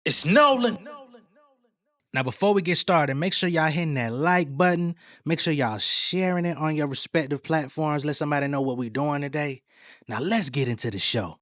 It's Nolan. Now, before we get started, make sure y'all hitting that like button. Make sure y'all sharing it on your respective platforms. Let somebody know what we're doing today. Now, let's get into the show.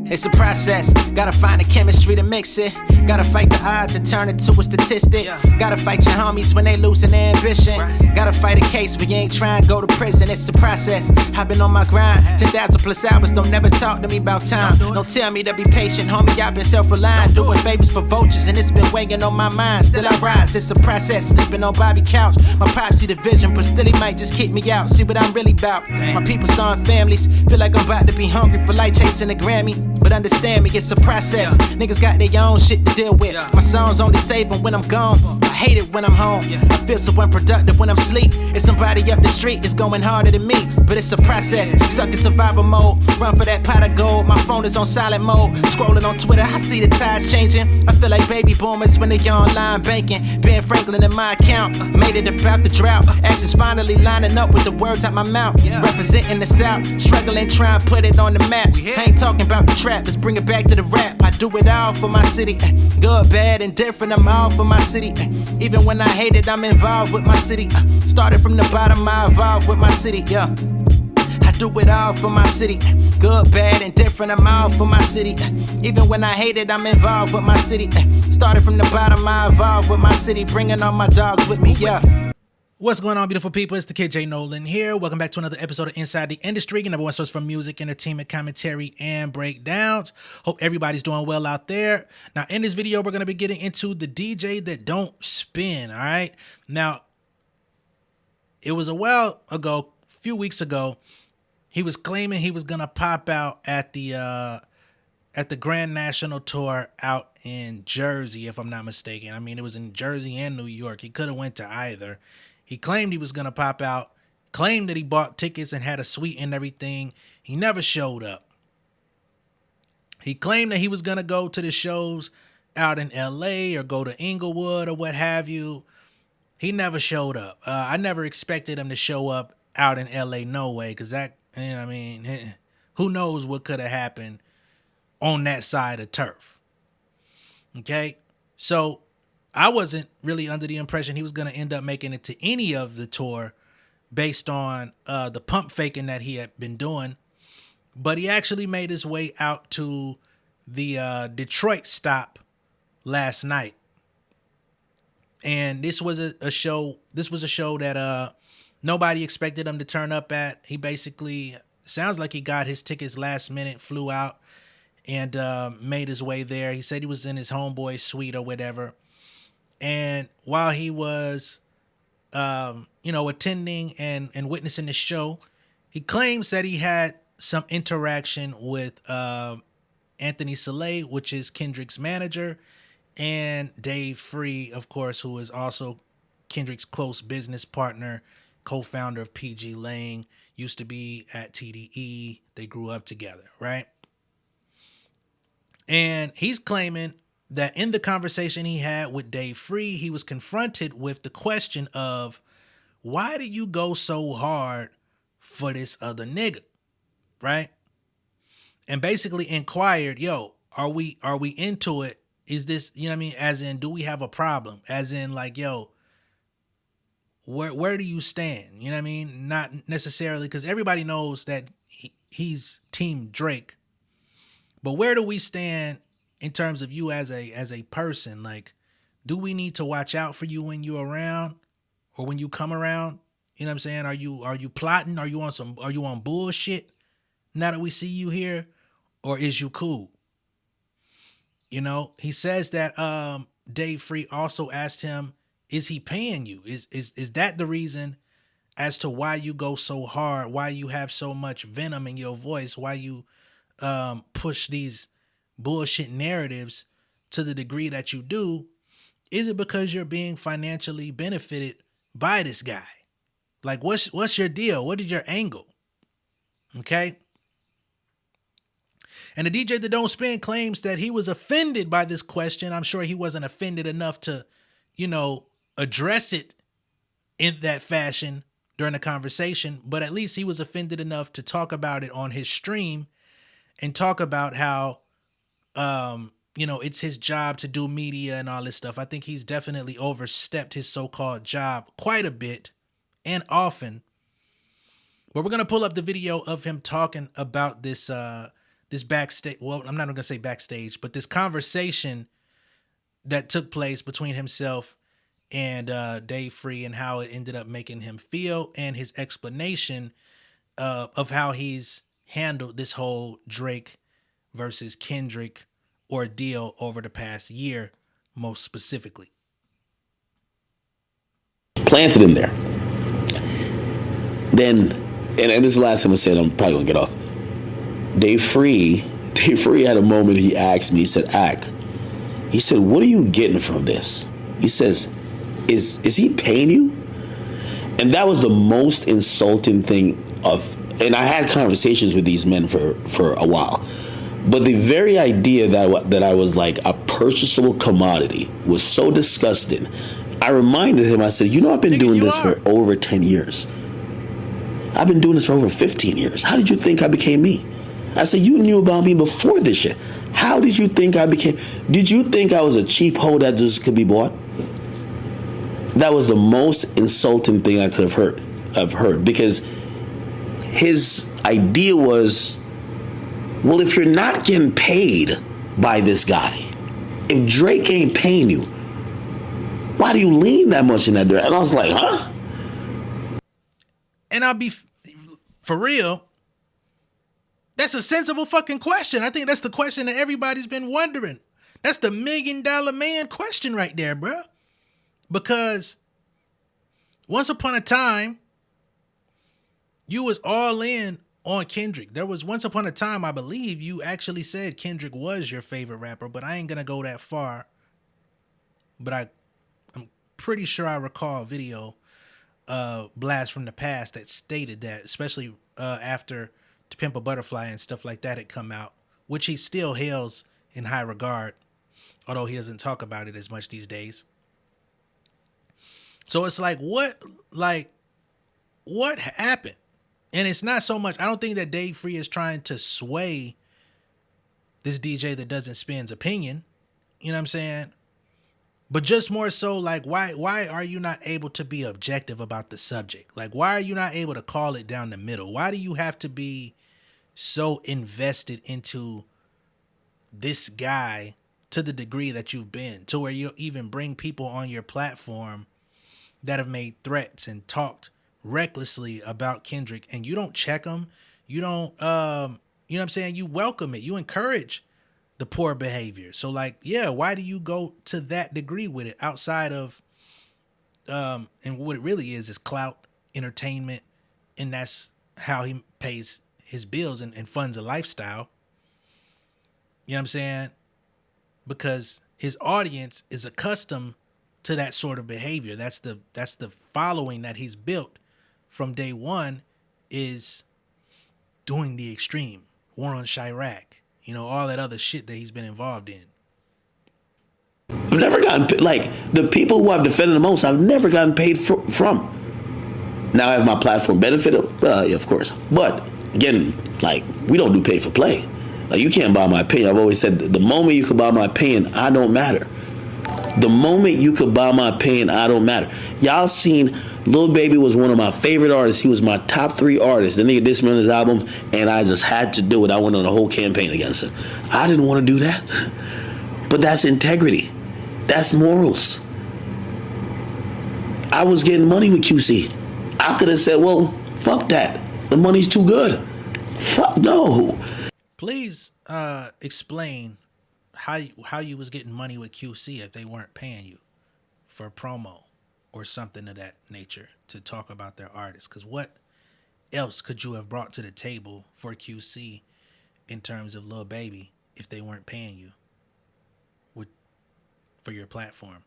It's a process, gotta find the chemistry to mix it. Gotta fight the odds and turn it to a statistic. Gotta fight your homies when they losing their ambition. Gotta fight a case when you ain't trying to go to prison. It's a process, I've been on my grind 10,000 plus hours, don't never talk to me about time. Don't tell me to be patient, homie, I've been self-reliant. Doing favors for vultures and it's been weighing on my mind. Still I rise, it's a process, sleeping on Bobby couch. My pops see the vision, but still he might just kick me out. See what I'm really about. My people starting families, feel like I'm about to be hungry for light chasing a Grammy. But understand me, it's a process. Niggas got their own shit to deal with. My songs only save them when I'm gone. I hate it when I'm home. I feel so unproductive when I'm asleep. It's somebody up the street that's going harder than me. But it's a process, stuck in survival mode. Run for that pot of gold, my phone is on silent mode. Scrolling on Twitter, I see the tides changing. I feel like baby boomers when they online banking. Ben Franklin in my account, made it about the drought. Actions finally lining up with the words out my mouth. Representing the South, struggling trying to put it on the map. I ain't talking about the trap, let's bring it back to the rap. I do it all for my city, good, bad, and different, I'm all for my city. Even when I hate it, I'm involved with my city. Started from the bottom, I evolved with my city, yeah. I do it all for my city, good, bad, and different, I'm all for my city. Even when I hate it, I'm involved with my city. Started from the bottom, I evolved with my city, bringing all my dogs with me, yeah. What's going on, beautiful people? It's the kid J Nolan here. Welcome back to another episode of Inside the Industry, your number one source for music, entertainment, commentary, and breakdowns. Hope everybody's doing well out there. Now, in this video, we're going to be getting into the DJ that don't spin, all right? Now, it was a while ago, a few weeks ago, he was claiming he was going to pop out at the Grand National Tour out in Jersey, if I'm not mistaken. I mean, it was in Jersey and New York. He could have went to either. He claimed he was going to pop out, claimed that he bought tickets and had a suite and everything. He never showed up. He claimed that he was going to go to the shows out in LA or go to Inglewood or what have you. He never showed up. I never expected him to show up out in LA, no way, because that, you know, I mean, who knows what could have happened on that side of turf. Okay, so I wasn't really under the impression he was going to end up making it to any of the tour based on the pump faking that he had been doing. But he actually made his way out to the Detroit stop last night. And this was a show. This was a show that nobody expected him to turn up at. He basically sounds like he got his tickets last minute, flew out, and made his way there. He said he was in his homeboy's suite or whatever. And while he was, attending and witnessing the show, he claims that he had some interaction with Anthony Saleh, which is Kendrick's manager, and Dave Free, of course, who is also Kendrick's close business partner, co-founder of PG Lang, used to be at TDE. They grew up together, right? And he's claiming that in the conversation he had with Dave Free, he was confronted with the question of, why do you go so hard for this other nigga? Right? And basically inquired, yo, are we into it? Is this, you know what I mean? As in, do we have a problem? As in, like, yo, where do you stand? You know what I mean? Not necessarily, because everybody knows that he's Team Drake. But where do we stand in terms of you as a person? Like, do we need to watch out for you when you're around or when you come around? You know what I'm saying? Are you plotting? Are you on bullshit now that we see you here? Or is you cool? You know, he says that Dave Free also asked him, is he paying you? Is that the reason as to why you go so hard, why you have so much venom in your voice, why you push these bullshit narratives to the degree that you do? Is it because you're being financially benefited by this guy? Like, what's your deal? What is your angle? Okay. And the DJ that don't spin claims that he was offended by this question. I'm sure he wasn't offended enough to, address it in that fashion during the conversation, but at least he was offended enough to talk about it on his stream and talk about how it's his job to do media and all this stuff. I think he's definitely overstepped his so-called job quite a bit and often. But we're gonna pull up the video of him talking about this backstage. Well, I'm not gonna say backstage, but this conversation that took place between himself and Dave Free, and how it ended up making him feel, and his explanation of how he's handled this whole Drake versus Kendrick ordeal over the past year, most specifically. Planted in there. Then, and this is the last time I said, I'm probably gonna get off. Dave Free had a moment. He asked me, he said, he said, what are you getting from this? He says, is he paying you? And that was the most insulting thing and I had conversations with these men for a while. But the very idea that I was like a purchasable commodity was so disgusting. I reminded him, I said, I've been doing this for over 10 years. I've been doing this for over 15 years. How did you think I became me? I said, you knew about me before this shit. How did you think I became? Did you think I was a cheap hoe that just could be bought? That was the most insulting thing I could have heard, because his idea was, well, if you're not getting paid by this guy, if Drake ain't paying you, why do you lean that much in that direction? And I was like, huh? And I'll be for real. That's a sensible fucking question. I think that's the question that everybody's been wondering. That's the $1 million man question right there, bro. Because once upon a time, you was all in on Kendrick. There was once upon a time, I believe, you actually said Kendrick was your favorite rapper, but I ain't gonna go that far. But I'm pretty sure I recall a video, Blast from the Past, that stated that, especially after To Pimp a Butterfly and stuff like that had come out, which he still hails in high regard, although he doesn't talk about it as much these days. So it's like, what happened? And it's not so much, I don't think that Dave Free is trying to sway this DJ that doesn't spin's opinion. You know what I'm saying? But just more so, like, why are you not able to be objective about the subject? Like, why are you not able to call it down the middle? Why do you have to be so invested into this guy to the degree that you've been, to where you even bring people on your platform that have made threats and talked recklessly about Kendrick, and you don't check them? You don't, you know what I'm saying? You welcome it. You encourage the poor behavior. So like, yeah, why do you go to that degree with it outside of, and what it really is clout, entertainment, and that's how he pays his bills and funds a lifestyle. You know what I'm saying? Because his audience is accustomed to that sort of behavior. That's the following that he's built from day one, is doing the extreme, war on Chirac, all that other shit that he's been involved in. I've never gotten, like, the people who I've defended the most, I've never gotten paid from. Now I have my platform benefited, yeah, of course. But again, like, we don't do pay for play. Like, you can't buy my opinion. I've always said, the moment you can buy my opinion, I don't matter. The moment you could buy my opinion, I don't matter. Y'all seen Lil Baby was one of my favorite artists. He was my top 3 artists. The nigga dissed me on his album, and I just had to do it. I went on a whole campaign against him. I didn't want to do that. But that's integrity. That's morals. I was getting money with QC. I could have said, well, fuck that. The money's too good. Fuck no. Please explain how you was getting money with QC if they weren't paying you for promo or something of that nature to talk about their artists. Because what else could you have brought to the table for QC in terms of Lil Baby if they weren't paying you for your platform?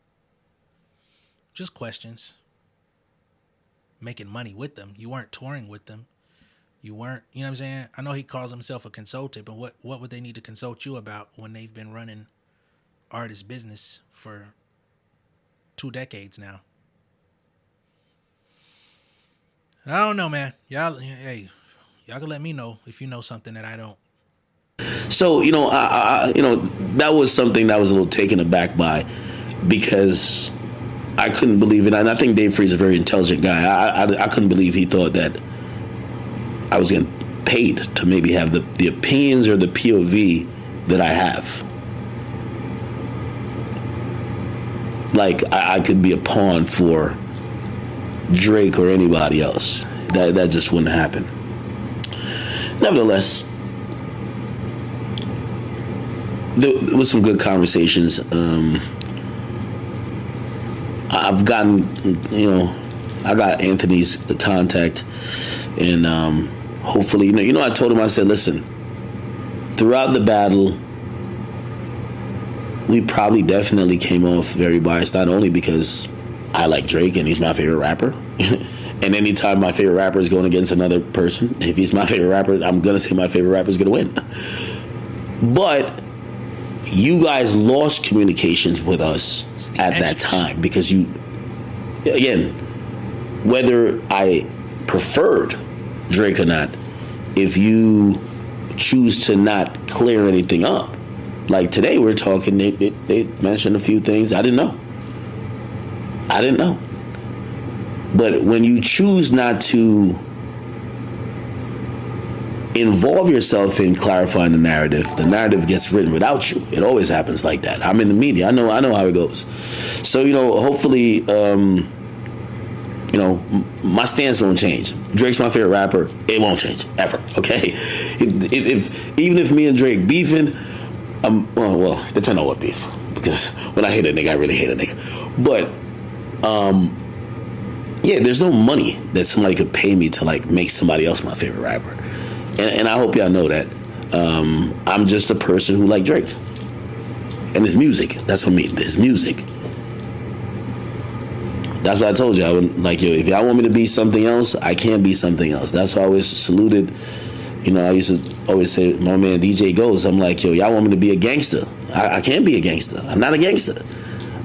Just questions. Making money with them. You weren't touring with them. You weren't, you know what I'm saying? I know he calls himself a consultant, but what would they need to consult you about when they've been running artist business for 2 decades now? I don't know, man. Y'all can let me know if you know something that I don't. So that was something that I was a little taken aback by, because I couldn't believe it, and I think Dave Free's a very intelligent guy. I couldn't believe he thought that I was getting paid to maybe have the opinions or the POV that I have. Like I could be a pawn for Drake or anybody else. That just wouldn't happen. Nevertheless, there was some good conversations. I've gotten, I got Anthony's contact, and hopefully, I told him, I said, listen, throughout the battle, we probably definitely came off very biased, not only because I like Drake and he's my favorite rapper. And anytime my favorite rapper is going against another person, if he's my favorite rapper, I'm going to say my favorite rapper is going to win. But you guys lost communications with us at that time, because again, whether I preferred Drake or not, if you choose to not clear anything up, like today we're talking, they mentioned a few things I didn't know. But when you choose not to involve yourself in clarifying the narrative gets written without you. It always happens like that. I'm in the media. I know how it goes. So, hopefully, my stance won't change. Drake's my favorite rapper. It won't change ever. Okay. Even if me and Drake beefing, well, depending on what beef. Because when I hate a nigga, I really hate a nigga. But, yeah, there's no money that somebody could pay me to make somebody else my favorite rapper. And I hope y'all know that. I'm just a person who like Drake. And his music. That's what I mean. His music. That's what I told you. I would if y'all want me to be something else, I can't be something else. That's why I always saluted. I used to always say, my man DJ Goes, I'm like, y'all want me to be a gangster. I can't be a gangster. I'm not a gangster.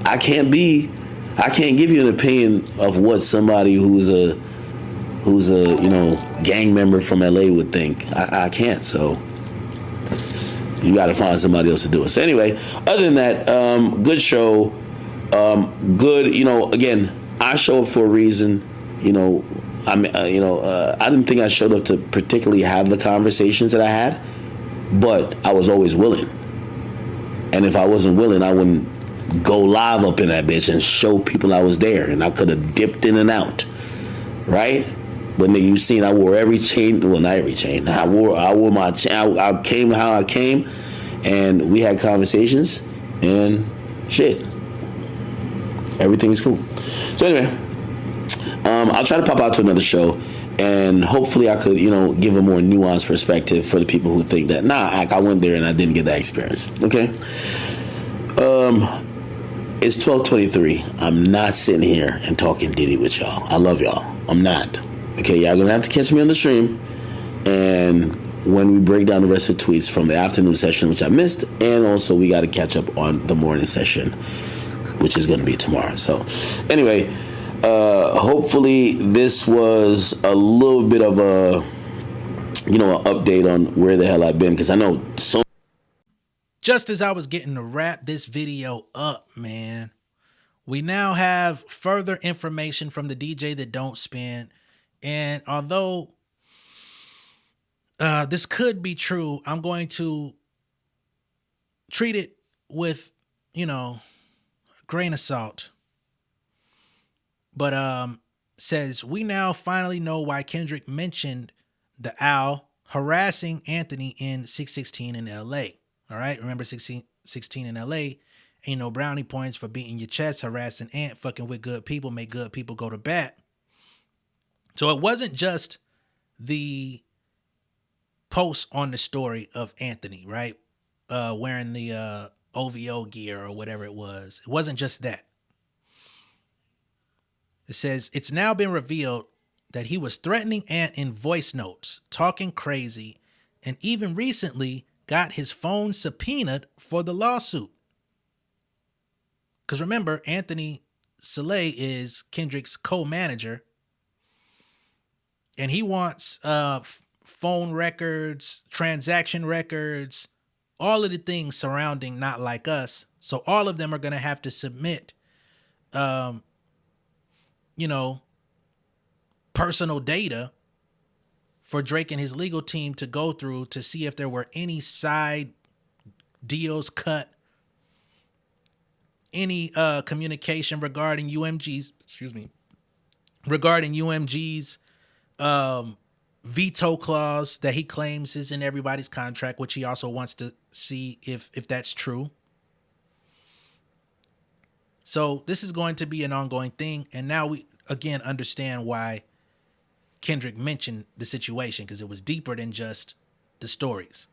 I can't give you an opinion of what somebody who's a gang member from LA would think. I can't. So you got to find somebody else to do it. So anyway, other than that, good show. Good. Again, I show up for a reason. I didn't think I showed up to particularly have the conversations that I had, but I was always willing. And if I wasn't willing, I wouldn't go live up in that bitch and show people I was there, and I could have dipped in and out, right? But you seen I wore every chain. Well, not every chain. I wore my chain. I came how I came, and we had conversations, and shit, everything's cool. So anyway, I'll try to pop out to another show, and hopefully I could, give a more nuanced perspective for the people who think that, I went there and I didn't get that experience. Okay. It's 12:23. I'm not sitting here and talking Diddy with y'all. I love y'all. I'm not. Okay, y'all gonna have to catch me on the stream, and when we break down the rest of the tweets from the afternoon session, which I missed, and also we got to catch up on the morning session, which is going to be tomorrow. So anyway, hopefully this was a little bit of an update on where the hell I've been, because I know so. Just as I was getting to wrap this video up, man, we now have further information from the DJ that don't spin. And although this could be true, I'm going to treat it with, a grain of salt. But says, we now finally know why Kendrick mentioned the owl harassing Anthony in 616 in LA. All right, remember 16 in LA, ain't no brownie points for beating your chest, harassing Ant, fucking with good people, make good people go to bat. So it wasn't just the post on the story of Anthony, right? Wearing the OVO gear or whatever it was. It wasn't just that. It says, it's now been revealed that he was threatening Ant in voice notes, talking crazy, and even recently got his phone subpoenaed for the lawsuit. Because remember, Anthony Saleh is Kendrick's co-manager, and he wants phone records, transaction records, all of the things surrounding Not Like Us. So all of them are going to have to submit, you know, personal data for Drake and his legal team to go through to see if there were any side deals cut, any communication regarding UMG's veto clause that he claims is in everybody's contract, which he also wants to see if that's true. So this is going to be an ongoing thing. And now we again understand why Kendrick mentioned the situation, because it was deeper than just the stories.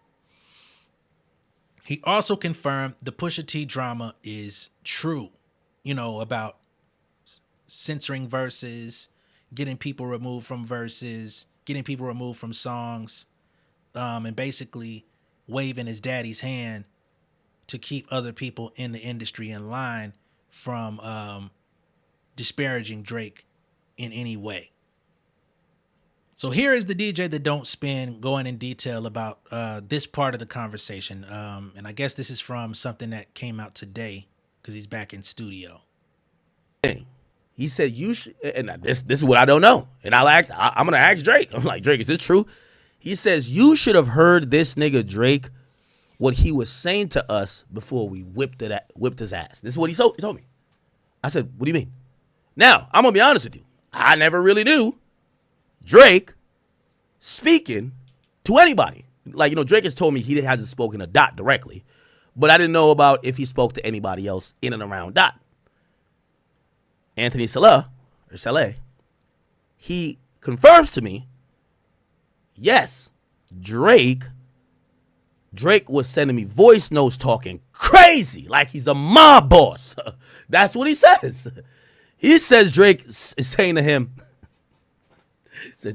He also confirmed the Pusha T drama is true, about censoring verses, getting people removed from verses, getting people removed from songs, and basically waving his daddy's hand to keep other people in the industry in line from disparaging Drake in any way. So here is the DJ that don't spin going in detail about this part of the conversation. And I guess this is from something that came out today because he's back in studio. He said, you should, and this is what I don't know. And I'm going to ask Drake. I'm like, Drake, is this true? He says, you should have heard this nigga Drake, what he was saying to us before we whipped his ass. This is what he told me. I said, what do you mean? Now, I'm going to be honest with you. I never really knew Drake speaking to anybody. Like, Drake has told me he hasn't spoken to Dot directly, but I didn't know about if he spoke to anybody else in and around Dot. Anthony Saleh, he confirms to me, yes, Drake was sending me voice notes talking crazy like he's a mob boss. That's what he says. He says Drake is saying to him,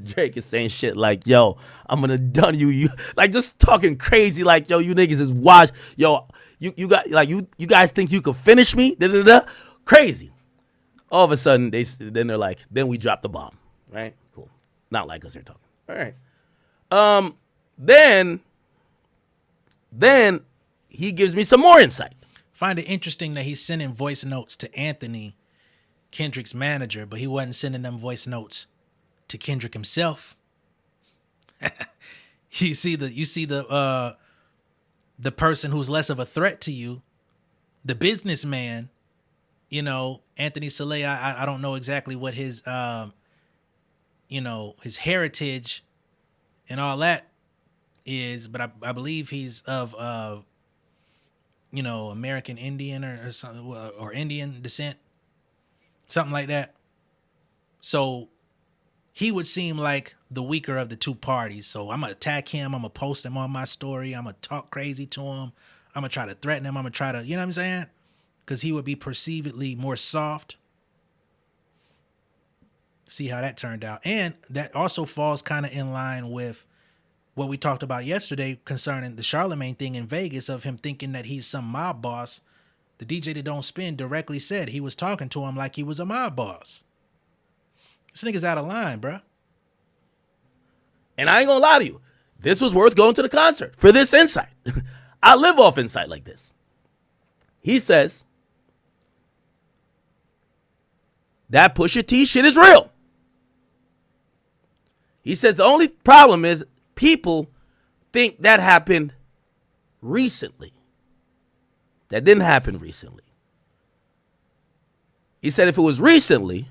Drake is saying shit like, yo, I'm gonna done you like just talking crazy like, yo, you niggas is washed. Yo, you got like you guys think you could finish me? Crazy. All of a sudden they're like, then we drop the bomb. Right? Cool. Not like us here talking. All right. Then he gives me some more insight. Find it interesting that he's sending voice notes to Anthony, Kendrick's manager, but he wasn't sending them voice notes to Kendrick himself. You see the person who's less of a threat to you, the businessman, Anthony Saleh. I don't know exactly what his his heritage and all that is, but I believe he's of American Indian or something, or Indian descent, something like that. So he would seem like the weaker of the two parties. So I'm going to attack him. I'm going to post him on my story. I'm going to talk crazy to him. I'm going to try to threaten him. I'm going to try to, you know what I'm saying? Because he would be perceivedly more soft. See how that turned out. And that also falls kind of in line with what we talked about yesterday concerning the Charlemagne thing in Vegas, of him thinking that he's some mob boss. The DJ that don't spin directly said he was talking to him like he was a mob boss. This nigga's out of line, bruh. And I ain't gonna lie to you, this was worth going to the concert for this insight. I live off insight like this. He says that Pusha T shit is real. He says the only problem is people think that happened recently. That didn't happen recently. He said if it was recently,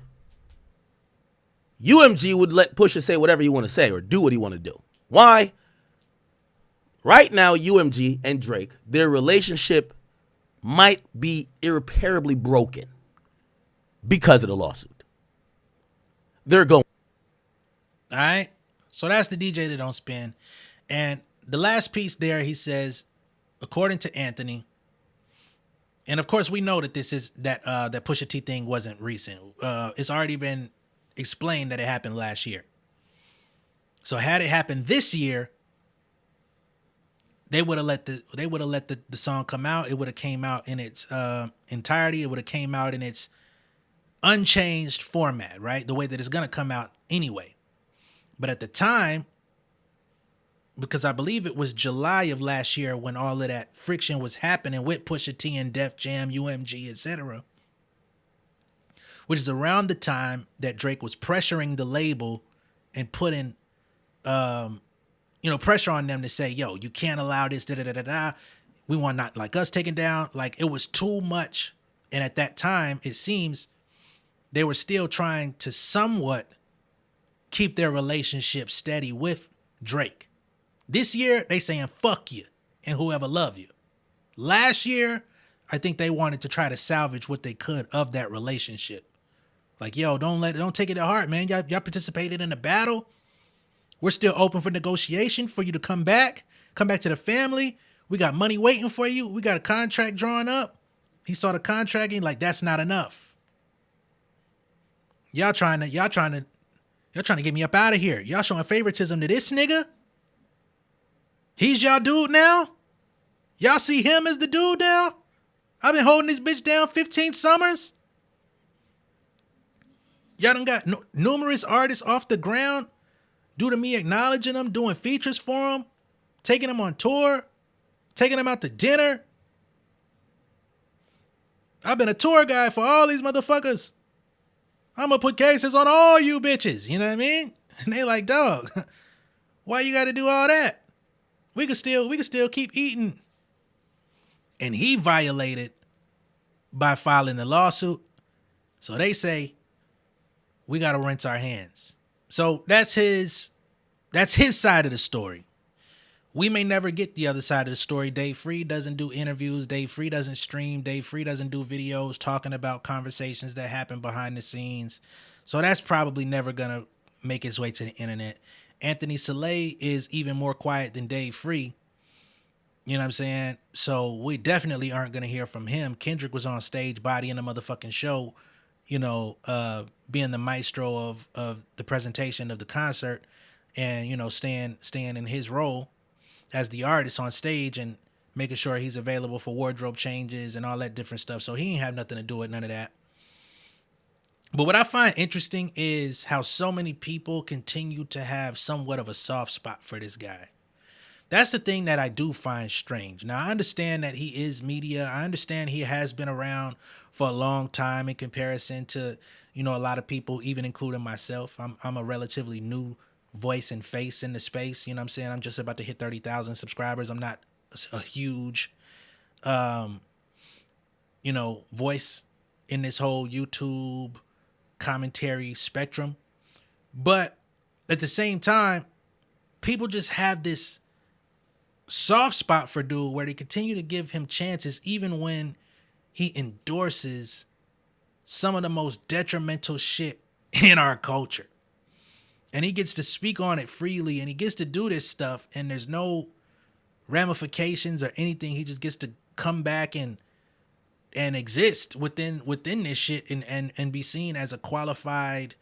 UMG would let Pusha say whatever he want to say or do what he want to do. Why? Right now, UMG and Drake, their relationship might be irreparably broken because of the lawsuit. They're going. All right. So that's the DJ that don't spin. And the last piece there, he says, according to Anthony, and of course we know that this is that Pusha T thing wasn't recent. It's already been explained that it happened last year. So had it happened this year, they would have let the song come out. It would have came out in its entirety. It would have came out in its unchanged format, right? The way that it's gonna come out anyway. But at the time, because I believe it was July of last year when all of that friction was happening with Pusha T and Def Jam, UMG, etc., which is around the time that Drake was pressuring the label and putting, pressure on them to say, yo, you can't allow this, da da da da da. We want Not Like Us taken down. Like, it was too much. And at that time, it seems they were still trying to somewhat keep their relationship steady with Drake. This year, they saying, fuck you and whoever love you. Last year, I think they wanted to try to salvage what they could of that relationship. Like, yo, don't take it to heart, man. Y'all participated in the battle. We're still open for negotiation for you to come back to the family. We got money waiting for you. We got a contract drawn up. He saw the contract and like, that's not enough. Y'all trying to get me up out of here. Y'all showing favoritism to this nigga. He's y'all dude now. Y'all see him as the dude now. I've been holding this bitch down 15 summers. Y'all done got numerous artists off the ground due to me acknowledging them, doing features for them, taking them on tour, taking them out to dinner. I've been a tour guide for all these motherfuckers. I'm gonna put cases on all you bitches. You know what I mean? And they like, dog, why you gotta do all that? We can still keep eating. And he violated by filing the lawsuit. So they say, we got to rinse our hands. So that's his side of the story. We may never get the other side of the story. Dave Free doesn't do interviews. Dave Free doesn't stream. Dave Free doesn't do videos talking about conversations that happen behind the scenes. So that's probably never going to make its way to the internet. Anthony Saleh is even more quiet than Dave Free. You know what I'm saying? So we definitely aren't going to hear from him. Kendrick was on stage bodying the motherfucking show, being the maestro of the presentation of the concert and, staying in his role as the artist on stage and making sure he's available for wardrobe changes and all that different stuff. So he ain't have nothing to do with none of that. But what I find interesting is how so many people continue to have somewhat of a soft spot for this guy. That's the thing that I do find strange. Now, I understand that he is media. I understand he has been around for a long time in comparison to, a lot of people, even including myself. I'm a relatively new voice and face in the space. You know what I'm saying? I'm just about to hit 30,000 subscribers. I'm not a huge, voice in this whole YouTube commentary spectrum. But at the same time, people just have this soft spot for dude where they continue to give him chances even when he endorses some of the most detrimental shit in our culture. And he gets to speak on it freely and he gets to do this stuff and there's no ramifications or anything. He just gets to come back and exist within this shit and be seen as a qualified,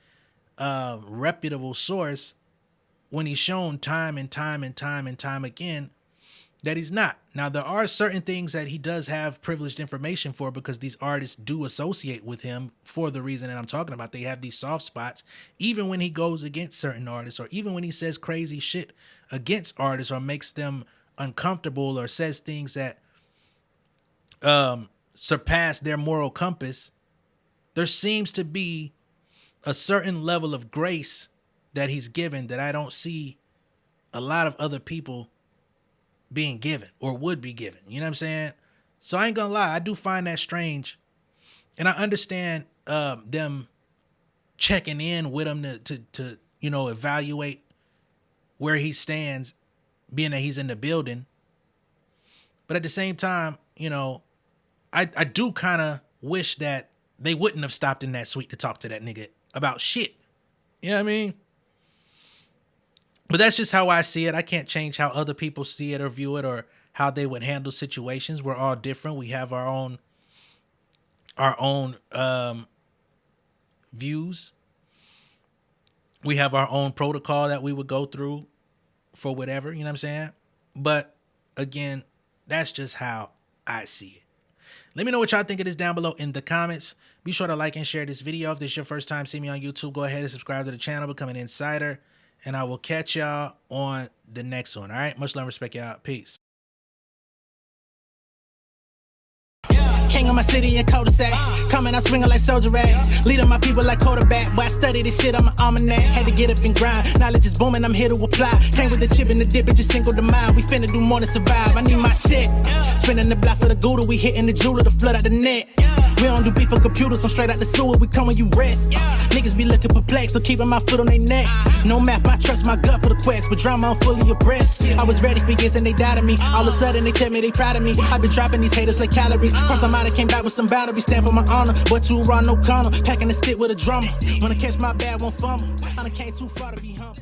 reputable source when he's shown time and time again that he's not. Now, there are certain things that he does have privileged information for because these artists do associate with him for the reason that I'm talking about. They have these soft spots, even when he goes against certain artists or even when he says crazy shit against artists or makes them uncomfortable or says things that surpass their moral compass. There seems to be a certain level of grace that he's given that I don't see a lot of other people being given or would be given. You know what I'm saying? So I ain't gonna lie, I do find that strange. And I understand them checking in with him to evaluate where he stands, being that he's in the building. But at the same time, I do kind of wish that they wouldn't have stopped in that suite to talk to that nigga about shit. You know what I mean? But that's just how I see it. I can't change how other people see it or view it or how they would handle situations. We're all different. We have our own views. We have our own protocol that we would go through for whatever, you know what I'm saying? But again, that's just how I see it. Let me know what y'all think of this down below in the comments. Be sure to like and share this video. If this is your first time seeing me on YouTube, go ahead and subscribe to the channel, become an insider. and I will catch y'all on the next one. All right, much love and respect, y'all. Peace. King of my city and cul-de-sac. Coming out swinging like soldier rags. Leading my people like quarterback. Boy, I study this shit, I'm an almanac. Had to get up and grind. Knowledge is booming, I'm here to apply. Came with the chip and the dip, it just single the mind. We finna do more than survive. I need my check. Spinning the block for the Gouda. We hitting the jeweler to flood out the net. We don't do beef for computers, I'm straight out the sewer. We come when you rest. Niggas be looking perplexed, so keeping my foot on their neck. No map, I trust my gut for the quest. With drama, I'm fully abreast. I was ready for years and they doubted me. All of a sudden they tell me they proud of me. I've been dropping these haters like calories. Cross them out, I came back with some boundaries. Stand for my honor, but too raw, no corner. Packing the stick with a drummer. Wanna catch my bad, won't fumble. I done came too far to be humble.